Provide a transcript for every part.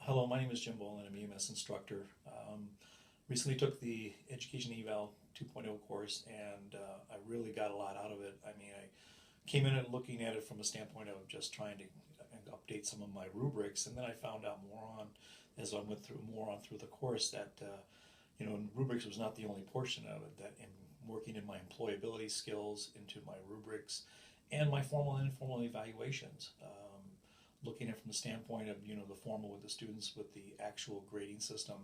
Hello, my name is Jim Boland. I'm an EMS instructor. Recently took the Education Eval 2.0 course, and I really got a lot out of it. I mean, I came in and looking at it from a standpoint of just trying to update some of my rubrics, and then I found out more on as I went through through the course that rubrics was not the only portion of it. That in working in my employability skills into my rubrics and my formal and informal evaluations. Looking at it from the standpoint of the formal with the students with the actual grading system,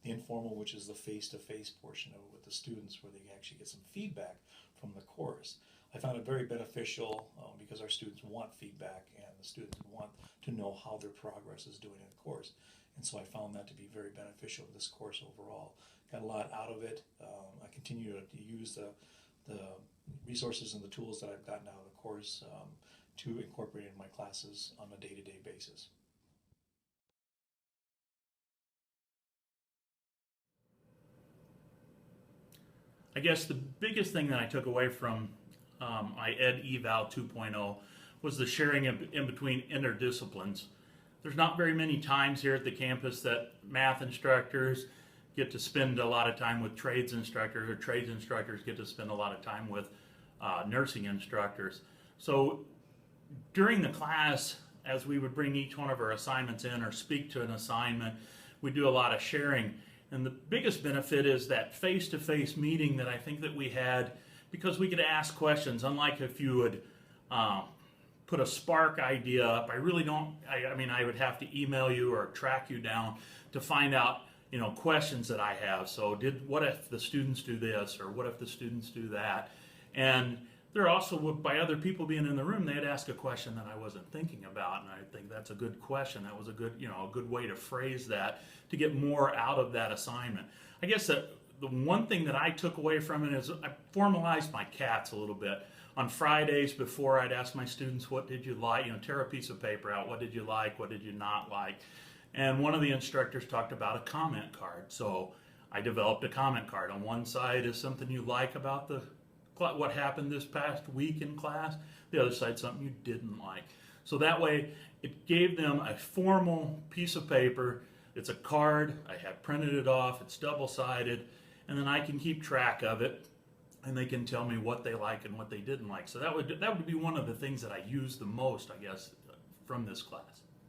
the informal, which is the face-to-face portion of it with the students, where they actually get some feedback from the course. I found it very beneficial because our students want feedback and the students want to know how their progress is doing in the course. And so I found that to be very beneficial in this course overall. Got a lot out of it. I continue to use the resources and the tools that I've gotten out of the course to incorporate in my classes on a day-to-day basis. I guess the biggest thing that I took away from my Ed Eval 2.0 was the sharing in between interdisciplines. There's not very many times here at the campus that math instructors get to spend a lot of time with trades instructors, or trades instructors get to spend a lot of time with nursing instructors. So during the class, as we would bring each one of our assignments in or speak to an assignment, we do a lot of sharing. And the biggest benefit is that face-to-face meeting that I think that we had, because we could ask questions. Unlike if you would put a Spark idea up, I would have to email you or track you down to find out questions that I have. So what if the students do this, or what if the students do that? And there also, by other people being in the room, they'd ask a question that I wasn't thinking about, and I think that's a good question. That was a good way to phrase that to get more out of that assignment. I guess that the one thing that I took away from it is I formalized my CATs a little bit. On Fridays before, I'd ask my students, what did you like? Tear a piece of paper out. What did you like? What did you not like? And one of the instructors talked about a comment card. So I developed a comment card. On one side is something you like about what happened this past week in class. The other side, something you didn't like. So that way, it gave them a formal piece of paper. It's a card. I have printed it off. It's double-sided. And then I can keep track of it. And they can tell me what they like and what they didn't like. So that would be one of the things that I use the most, I guess, from this class.